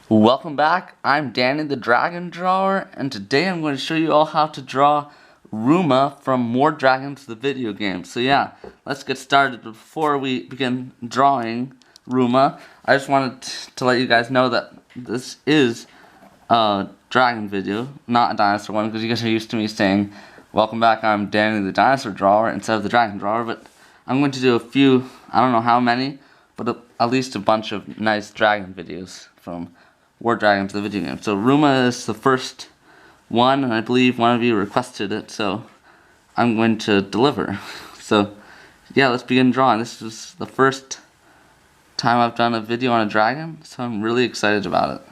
Welcome back, I'm Danny the Dragon Drawer, and today I'm going to show you all how to draw Rooma from More Dragons the video game. So yeah, let's get started. Before we begin drawing Rooma, I just wanted to let you guys know that this is a dragon video, not a dinosaur one, because you guys are used to me saying, welcome back, I'm Danny the Dinosaur Drawer instead of the Dragon Drawer, but I'm going to do a few, I don't know how many, but at least a bunch of nice dragon videos from War Dragons the video game. So Rooma is the first one, and I believe one of you requested it, so I'm going to deliver. So yeah, let's begin drawing. This is the first time I've done a video on a dragon, so I'm really excited about it.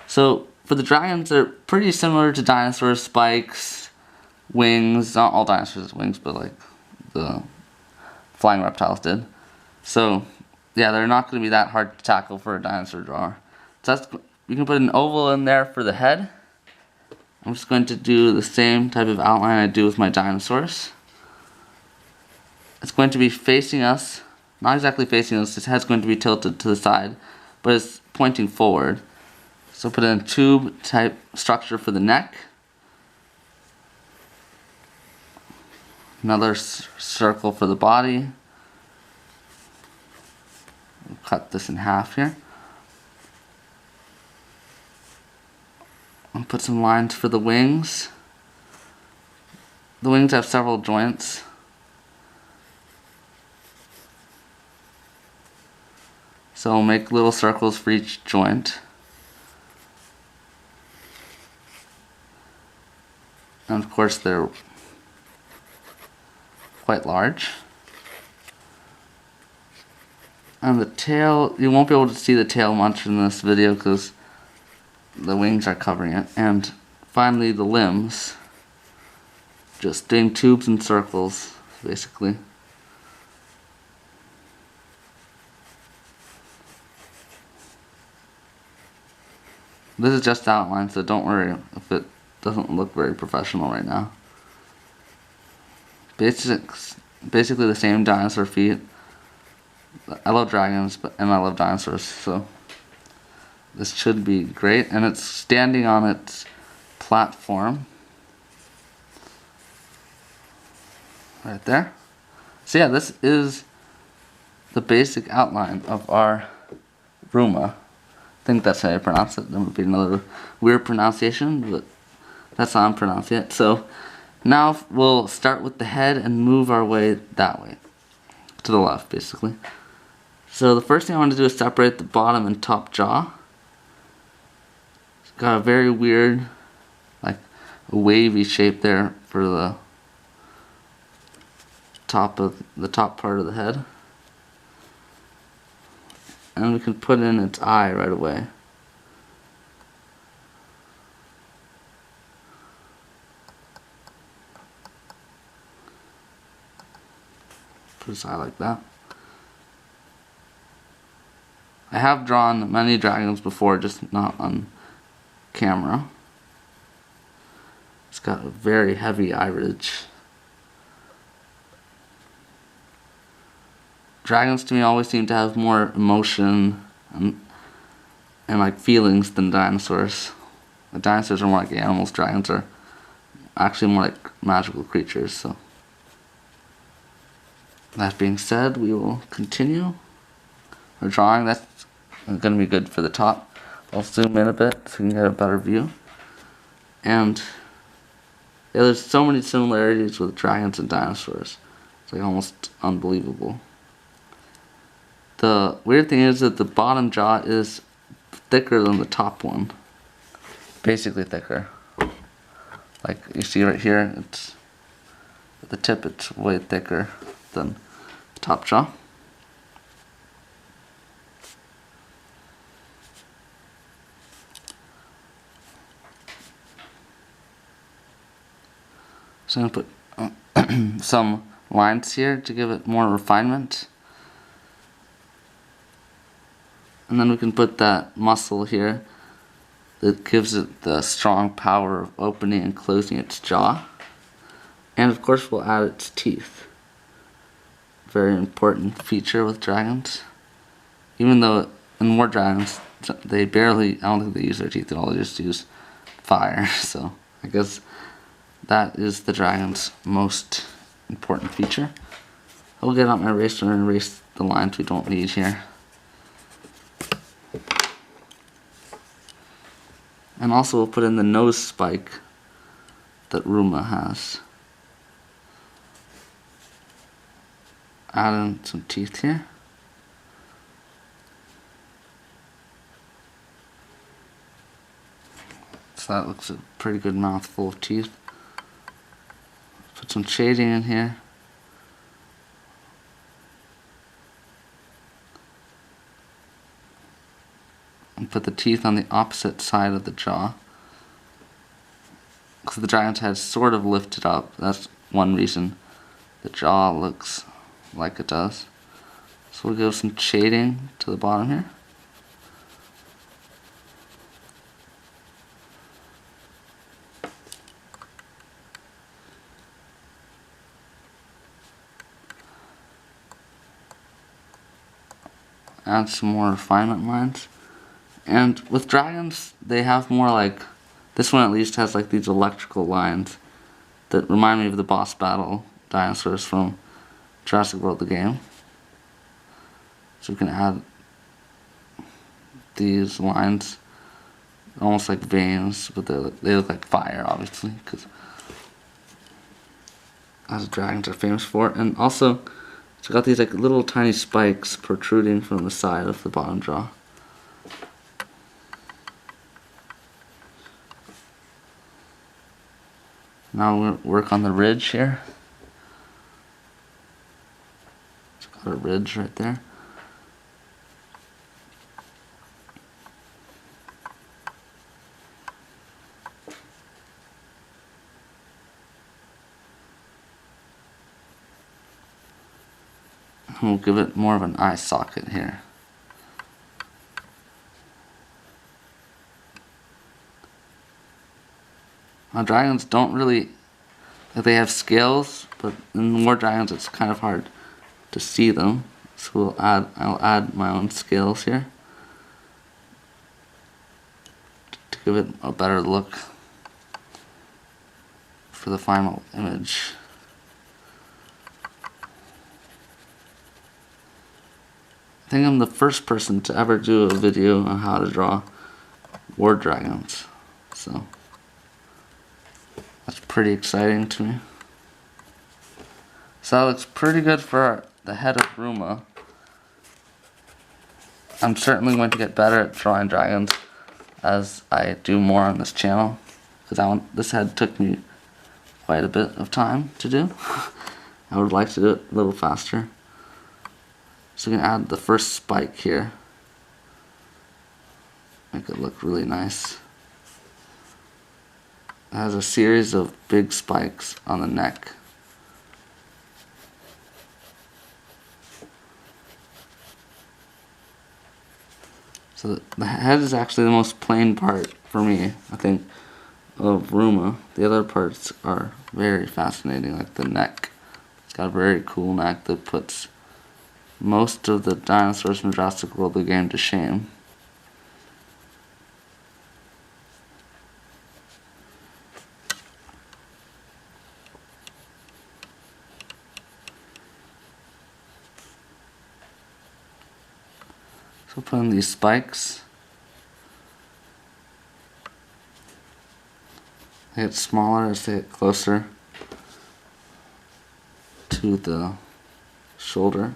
So for the dragons, they're pretty similar to dinosaurs: spikes, wings. Not all dinosaurs have wings, but like the flying reptiles did. So yeah, they're not going to be that hard to tackle for a dinosaur drawer. So that's, you can put an oval in there for the head. I'm just going to do the same type of outline I do with my dinosaurs. It's going to be facing us, not exactly facing us, his head's going to be tilted to the side, but it's pointing forward. So put in a tube type structure for the neck. Another circle for the body. We'll cut this in half here. I'll put some lines for the wings. The wings have several joints. So I'll make little circles for each joint. And of course they're quite large. And the tail, you won't be able to see the tail much in this video because the wings are covering it. And finally the limbs, just doing tubes and circles basically. This is just outline, so don't worry if it doesn't look very professional right now. Basically the same dinosaur feet. I love dragons, and I love dinosaurs, so this should be great. And it's standing on its platform right there. So yeah, this is the basic outline of our Rooma. I think that's how I pronounce it. There would be another weird pronunciation, but that's how I'm pronouncing it. So now we'll start with the head and move our way that way, to the left basically. So the first thing I want to do is separate the bottom and top jaw. It's got a very weird, like a wavy shape there for the top part of the head. And we can put in its eye right away. Put its eye like that. I have drawn many dragons before, just not on camera. It's got a very heavy eye ridge. Dragons to me always seem to have more emotion and like feelings than dinosaurs. The dinosaurs are more like animals, dragons are actually more like magical creatures. So that being said, we will continue our drawing. That's going to be good for the top. I'll zoom in a bit so you can get a better view. And yeah, there's so many similarities with dragons and dinosaurs. It's like almost unbelievable. The weird thing is that the bottom jaw is thicker than the top one. Basically thicker. Like you see right here, it's at the tip it's way thicker than the top jaw. So I'm going to put some lines here to give it more refinement. And then we can put that muscle here that gives it the strong power of opening and closing its jaw. And of course we'll add its teeth. Very important feature with dragons. Even though in War Dragons they barely, I don't think they use their teeth at all, they just use fire. So I guess that is the dragon's most important feature. I'll get out my eraser and erase the lines we don't need here. And also we'll put in the nose spike that Rooma has. Add in some teeth here. So that looks a pretty good mouthful of teeth. Put some shading in here. And put the teeth on the opposite side of the jaw. Because the dragon's head is sort of lifted up. That's one reason the jaw looks like it does. So we'll give some shading to the bottom here. Add some more refinement lines. And with dragons, they have more like, this one at least has like these electrical lines that remind me of the boss battle dinosaurs from Jurassic World the game. So we can add these lines, almost like veins, but they look like fire, obviously, because that's what dragons are famous for. And also, it's got these like little tiny spikes protruding from the side of the bottom jaw. Now we'll work on the ridge here. It's got a ridge right there. And we'll give it more of an eye socket here. Now dragons don't really, they have scales, but in more dragons it's kind of hard to see them. So I'll add my own scales here to give it a better look for the final image. I think I'm the first person to ever do a video on how to draw war dragons, so that's pretty exciting to me. So that looks pretty good for the head of Rooma. I'm certainly going to get better at drawing dragons as I do more on this channel, because this head took me quite a bit of time to do. I would like to do it a little faster. So we can add the first spike here. Make it look really nice. It has a series of big spikes on the neck. So the head is actually the most plain part for me, I think, of Rooma. The other parts are very fascinating, like the neck. It's got a very cool neck that puts most of the dinosaurs from Jurassic World the game to shame. So put in these spikes. They get smaller as they get closer to the shoulder.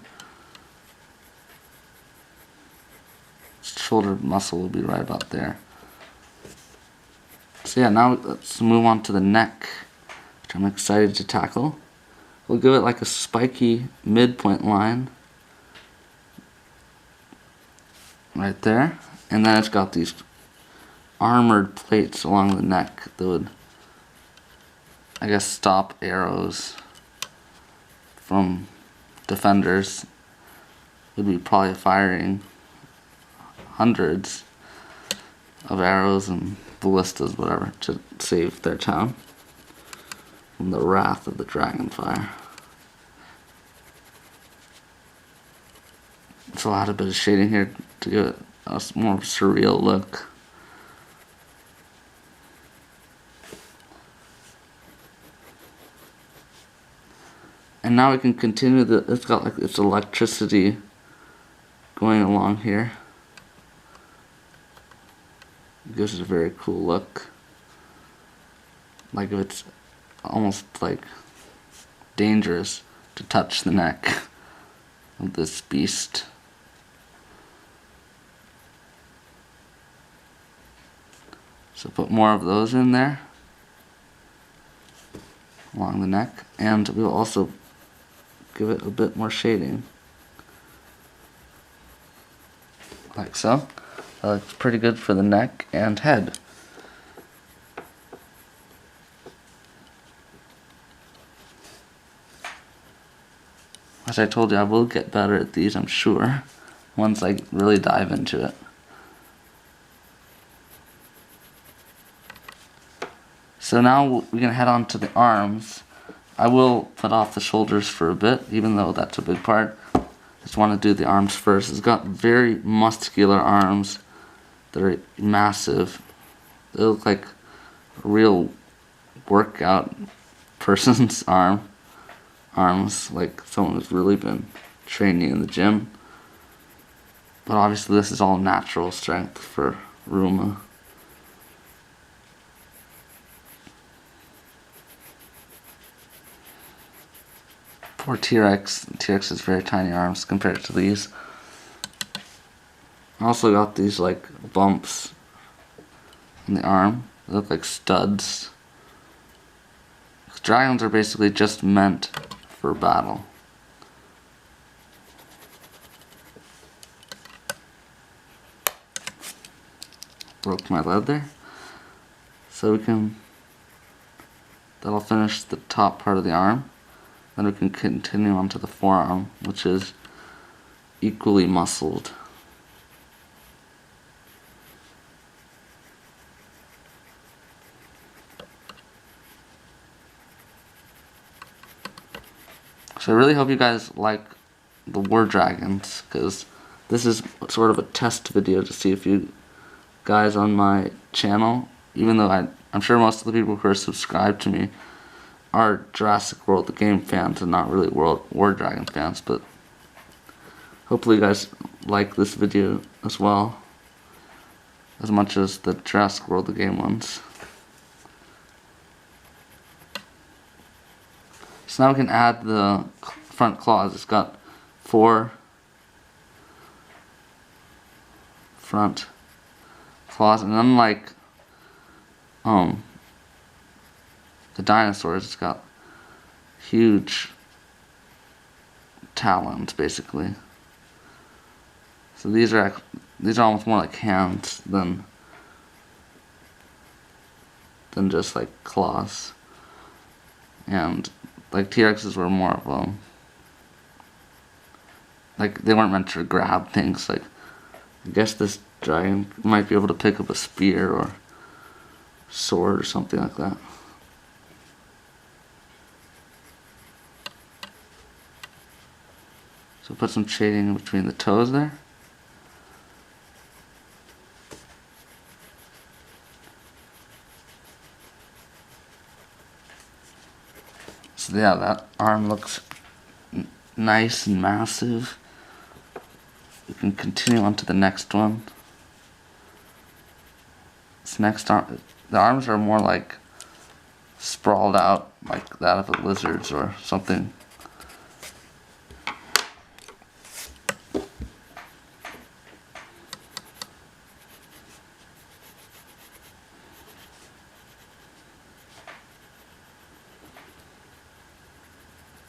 Shoulder muscle will be right about there. So yeah, now let's move on to the neck, which I'm excited to tackle. We'll give it like a spiky midpoint line right there, and then it's got these armored plates along the neck that would, I guess, stop arrows from defenders. Would be probably firing hundreds of arrows and ballistas, whatever, to save their town from the wrath of the dragonfire. So I'll add a bit of shading here to give it a more surreal look. And now we can continue it's got like its electricity going along here. It gives it a very cool look. Like if it's almost like dangerous to touch the neck of this beast. So put more of those in there along the neck, and we'll also give it a bit more shading, like so. That looks pretty good for the neck and head. As I told you, I will get better at these, I'm sure, once I really dive into it. So now we can head on to the arms. I will put off the shoulders for a bit, even though that's a big part. Just want to do the arms first. It's got very muscular arms that are massive. They look like a real workout person's arms, like someone who's really been training in the gym. But obviously this is all natural strength for Rooma. Poor T-Rex. T-Rex has very tiny arms compared to these. I also got these like bumps in the arm. They look like studs. Dragons are basically just meant for battle. Broke my lead there. So that'll finish the top part of the arm. Then we can continue on to the forearm, which is equally muscled. So I really hope you guys like the war dragons, because this is sort of a test video to see if you guys on my channel, even though I'm sure most of the people who are subscribed to me are Jurassic World the game fans and not really War Dragon fans, but hopefully you guys like this video as well, as much as the Jurassic World the game ones. So now we can add the front claws. It's got 4 front claws, and unlike the dinosaurs, it's got huge talons basically. So these are almost more like hands than just like claws. And like T-Rexes were more of like they weren't meant to grab things. Like I guess this dragon might be able to pick up a spear or sword or something like that. So put some shading in between the toes there. So yeah, that arm looks nice and massive. We can continue on to the next one. This next arm, the arms are more like sprawled out, like that of a lizard's or something.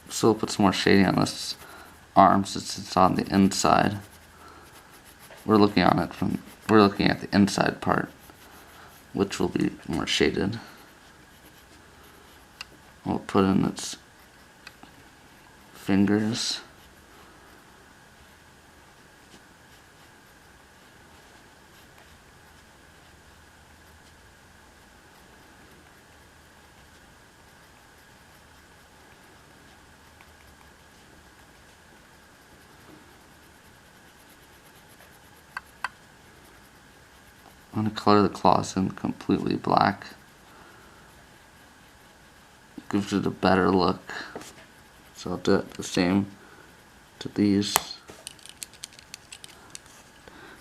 So we'll put some more shading on this arm since it's on the inside. We're looking at the inside part, which will be more shaded. We'll put in its fingers. I'm going to color the claws in completely black. Gives it a better look. So I'll do it the same to these.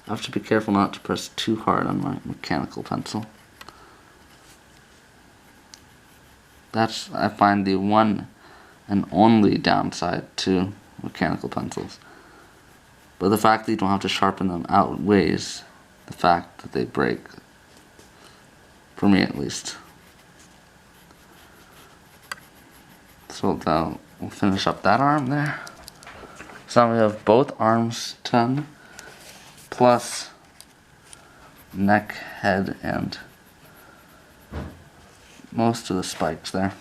I have to be careful not to press too hard on my mechanical pencil. That's, I find, the one and only downside to mechanical pencils. But the fact that you don't have to sharpen them outweighs the fact that they break. For me, at least. So we'll finish up that arm there. So now we have both arms done, plus neck, head, and most of the spikes there.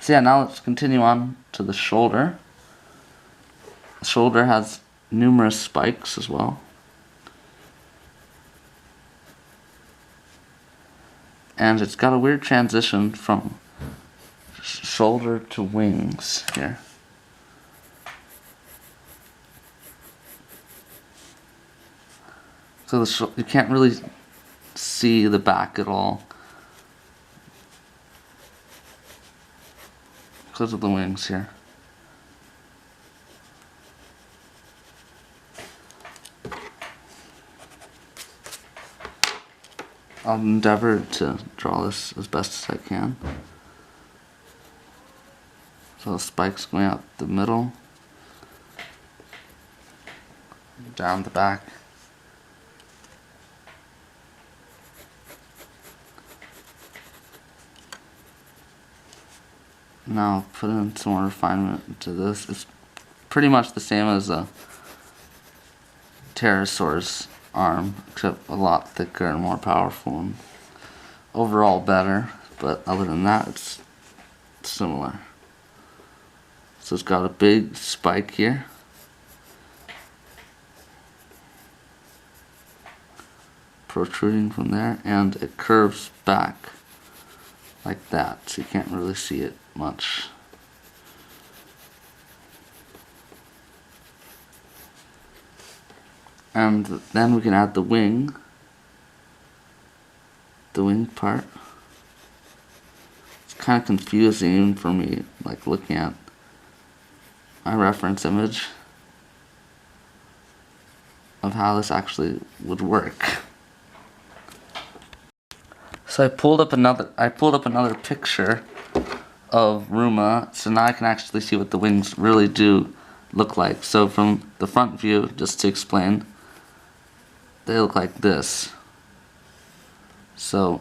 So yeah, now let's continue on to the shoulder. The shoulder has numerous spikes as well. And it's got a weird transition from shoulder to wings here. So you can't really see the back at all because of the wings here. I'll endeavor to draw this as best as I can. So the spikes going out the middle, down the back. Now I'll put in some more refinement into this. It's pretty much the same as a pterosaur's arm, except a lot thicker and more powerful and overall better, but other than that it's similar. So it's got a big spike here, protruding from there, and it curves back like that, so you can't really see it much. And then we can add the wing part. It's kind of confusing even for me, like looking at my reference image of how this actually would work. So I pulled up another picture of Rooma, so now I can actually see what the wings really do look like. So from the front view, just to explain, they look like this. So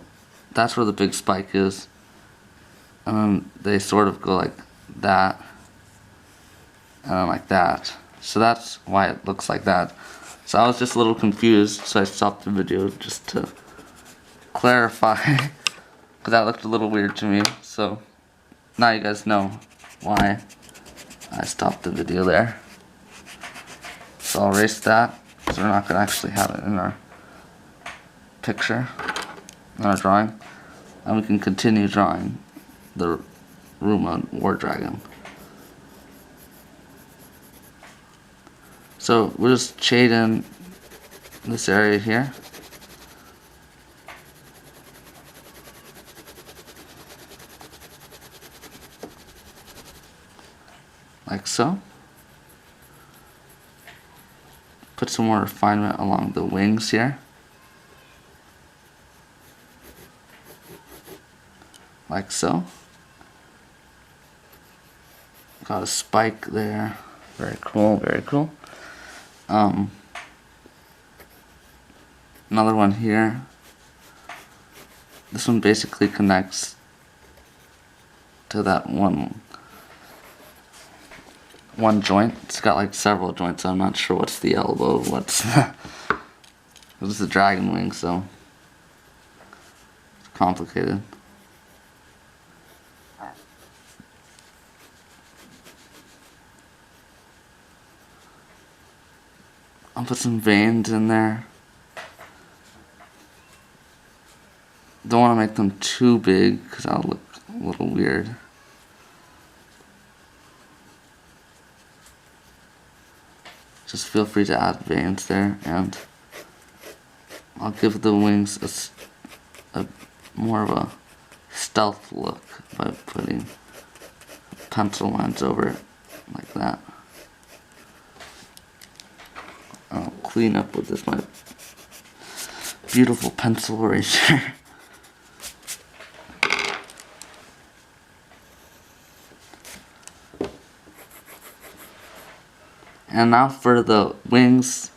that's where the big spike is, and then they sort of go like that, and then like that. So that's why it looks like that. So I was just a little confused, so I stopped the video just to clarify, because that looked a little weird to me. So now you guys know why I stopped the video there. So I'll erase that, because we're not going to actually have it in our picture, in our drawing. And we can continue drawing the Rooma war dragon. So we'll just shade in this area here. Like so. Put some more refinement along the wings here. Like so. Got a spike there. Very cool, very cool. Another one here. This one basically connects to that one joint. It's got like several joints. I'm not sure what's the elbow, what's what's the dragon wing, so it's complicated. I'll put some veins in there. Don't want to make them too big because that'll look a little weird. Just feel free to add veins there, and I'll give the wings a more of a stealth look by putting pencil lines over it like that. I'll clean up with this my beautiful pencil eraser. And now for the wings,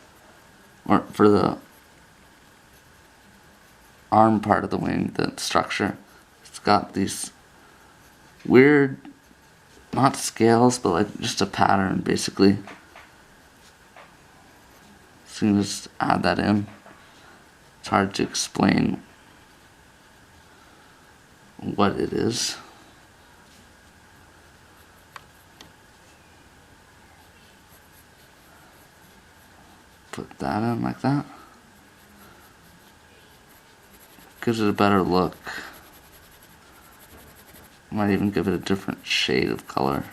or for the arm part of the wing, the structure. It's got these weird, not scales, but like just a pattern basically. So you can just add that in. It's hard to explain what it is. Put that in like that. Gives it a better look. Might even give it a different shade of color.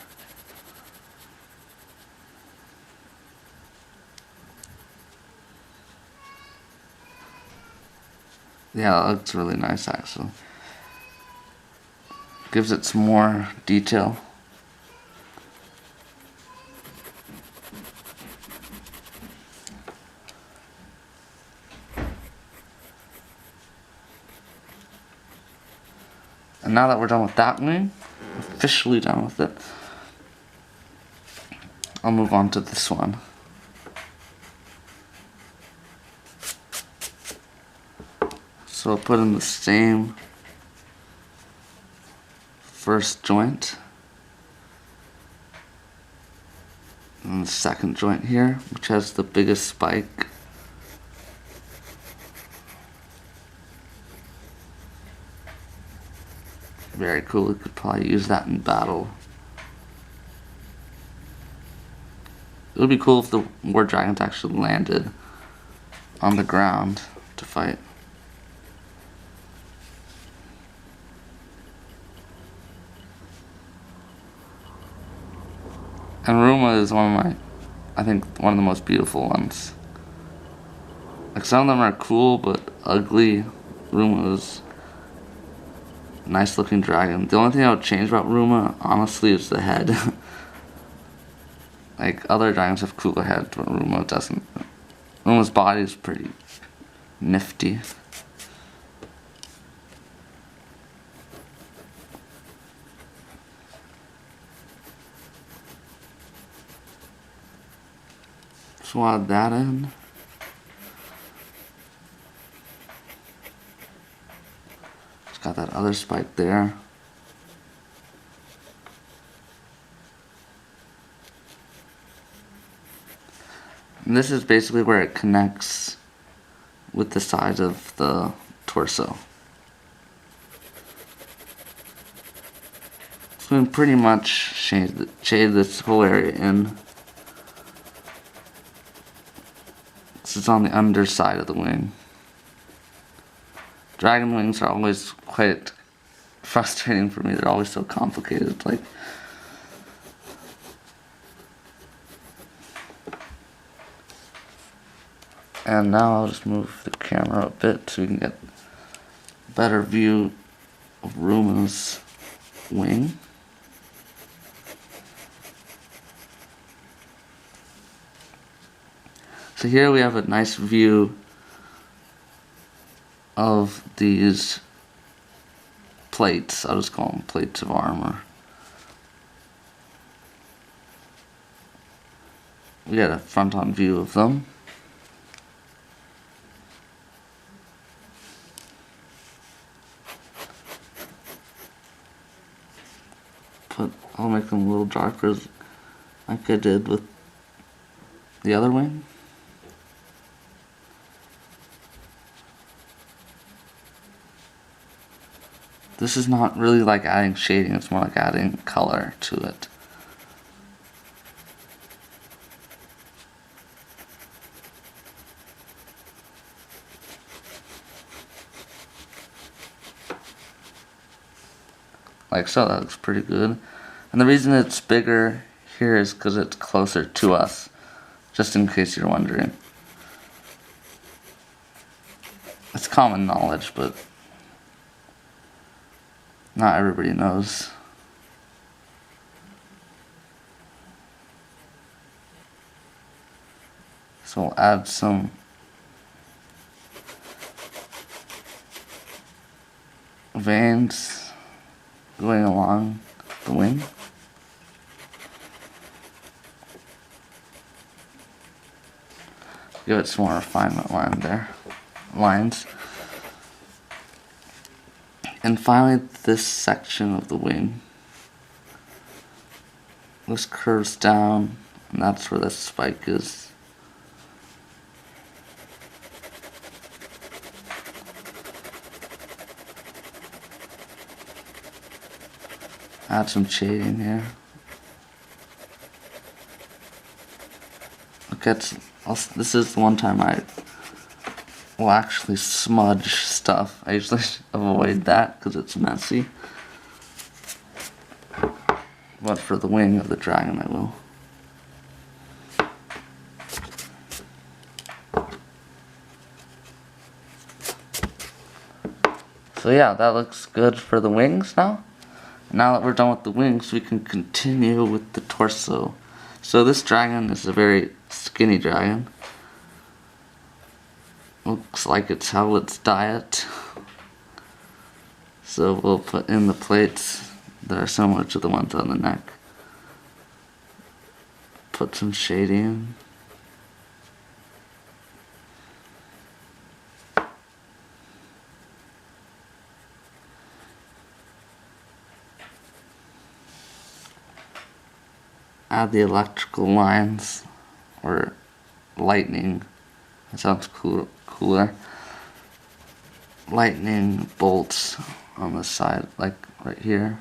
Yeah, it looks really nice actually. Gives it some more detail. And now that we're done with that wing, officially done with it, I'll move on to this one. So I'll put in the same first joint and the second joint here, which has the biggest spike. Very cool, we could probably use that in battle. It would be cool if the war dragons actually landed on the ground to fight. And Rooma is one of my, I think, one of the most beautiful ones. Like some of them are cool but ugly. Rooma is a nice looking dragon. The only thing I would change about Rooma, honestly, is the head. Like other dragons have cooler heads, but Rooma doesn't. Rooma's body is pretty nifty. So I'll add that in. It's got that other spike there. And this is basically where it connects with the sides of the torso. So we can pretty much shade this whole area in. This is on the underside of the wing. Dragon wings are always quite frustrating for me. They're always so complicated. Like, and now I'll just move the camera a bit so we can get a better view of Rooma's wing. So here we have a nice view of these plates. I'll just call them plates of armor. We got a front-on view of them. I'll make them a little darker like I did with the other wing. This is not really like adding shading, it's more like adding color to it. Like so, that looks pretty good. And the reason it's bigger here is because it's closer to us, just in case you're wondering. common knowledge, but not everybody knows. So we'll add some veins going along the wing. Give it some more refinement lines. And finally, this section of the wing. This curves down, and that's where the spike is. Add some shading here. Look at, this is the one time I will actually smudge stuff. I usually avoid that because it's messy. But for the wing of the dragon, I will. So yeah, that looks good for the wings now. Now that we're done with the wings, we can continue with the torso. So this dragon is a very skinny dragon. Looks like it's held its diet. So we'll put in the plates that are similar to the ones on the neck. Put some shading. Add the electrical lines, or lightning, that sounds cooler. Lightning bolts on the side, like right here.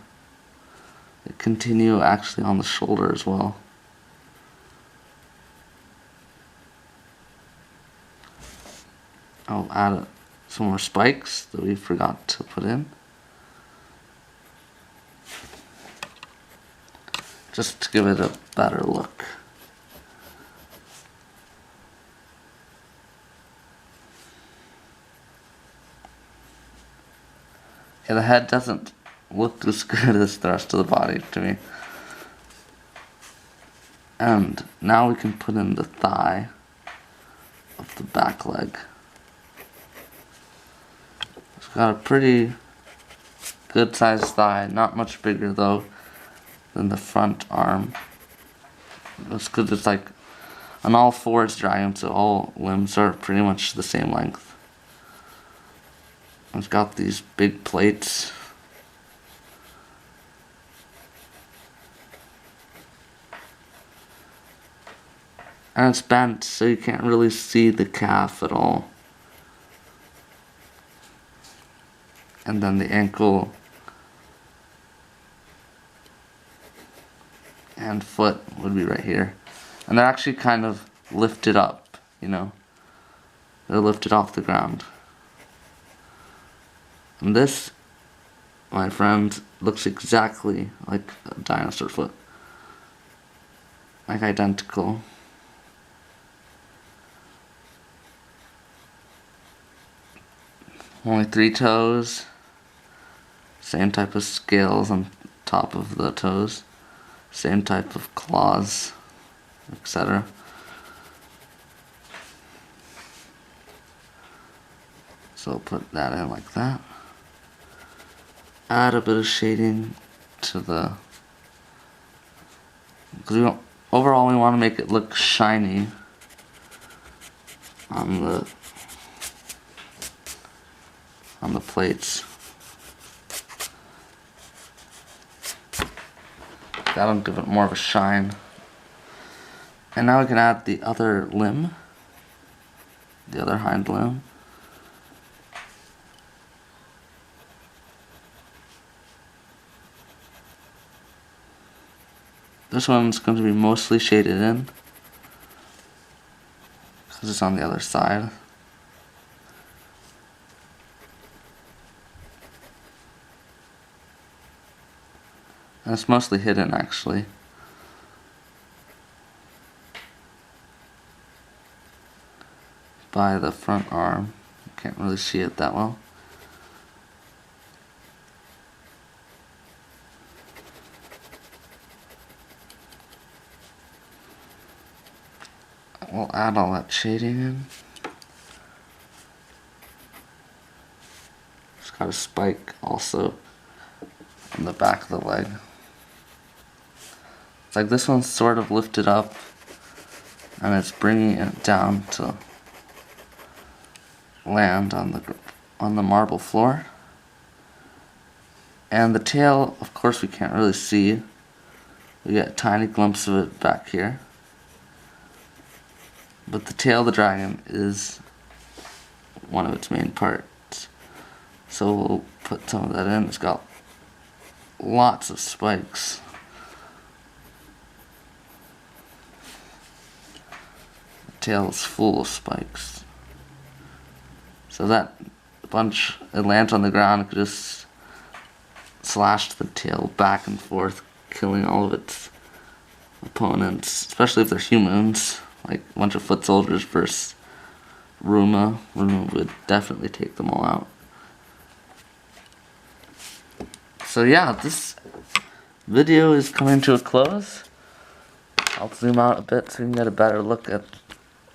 They continue actually on the shoulder as well. I'll add some more spikes that we forgot to put in. Just to give it a better look. Yeah, the head doesn't look as good as the rest of the body to me. And now we can put in the thigh of the back leg. It's got a pretty good sized thigh, not much bigger though than the front arm. That's because it's like an all fours dragon, so all limbs are pretty much the same length. It's got these big plates. And it's bent, so you can't really see the calf at all. And then the ankle and foot would be right here. And they're actually kind of lifted up, you know. They're lifted off the ground. And this, my friend, looks exactly like a dinosaur foot. Like identical. Only 3 toes. Same type of scales on top of the toes. Same type of claws, etc. So I'll put that in like that. Add a bit of shading to the, because overall we want to make it look shiny on the plates. That'll give it more of a shine. And now we can add the other limb, the other hind limb. This one's going to be mostly shaded in because it's on the other side. And it's mostly hidden actually. By the front arm Can't really see it that well. We'll add all that shading in. It's got a spike also on the back of the leg. It's like this one's sort of lifted up and it's bringing it down to land on the marble floor. And the tail, of course, we can't really see. We get a tiny glimpse of it back here. But the tail of the dragon is one of its main parts. So we'll put some of that in. It's got lots of spikes. The tail is full of spikes. So that bunch, it lands on the ground, it could just slash the tail back and forth, killing all of its opponents, especially if they're humans, like a bunch of foot soldiers versus Rooma. Rooma would definitely take them all out. So yeah, this video is coming to a close. I'll zoom out a bit so you can get a better look at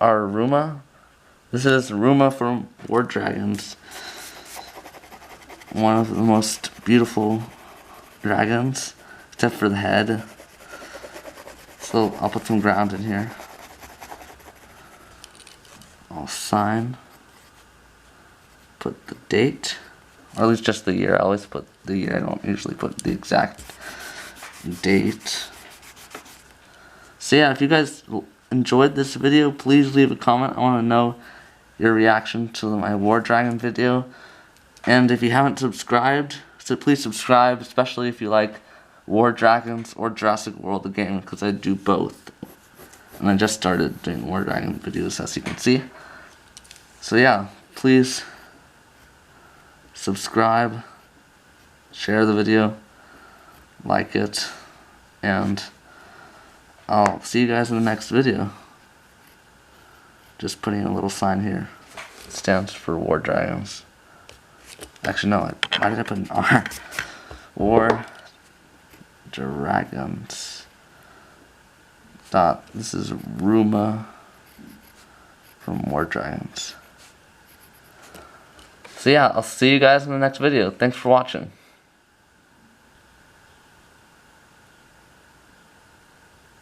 our Rooma. This is Rooma from War Dragons. One of the most beautiful dragons, except for the head. So I'll put some ground in here. I'll sign. Put the date. Or at least just the year. I always put the year. I don't usually put the exact date. So yeah, if you guys enjoyed this video, please leave a comment. I want to know your reaction to my War Dragon video. And if you haven't subscribed, so please subscribe, especially if you like War Dragons or Jurassic World the game, because I do both. And I just started doing War Dragon videos, as you can see. So yeah, please subscribe, share the video, like it, and I'll see you guys in the next video. Just putting a little sign here. It stands for War Dragons. Actually, no, why did I put an R? War Dragons. This is Rooma from War Dragons. So yeah, I'll see you guys in the next video. Thanks for watching.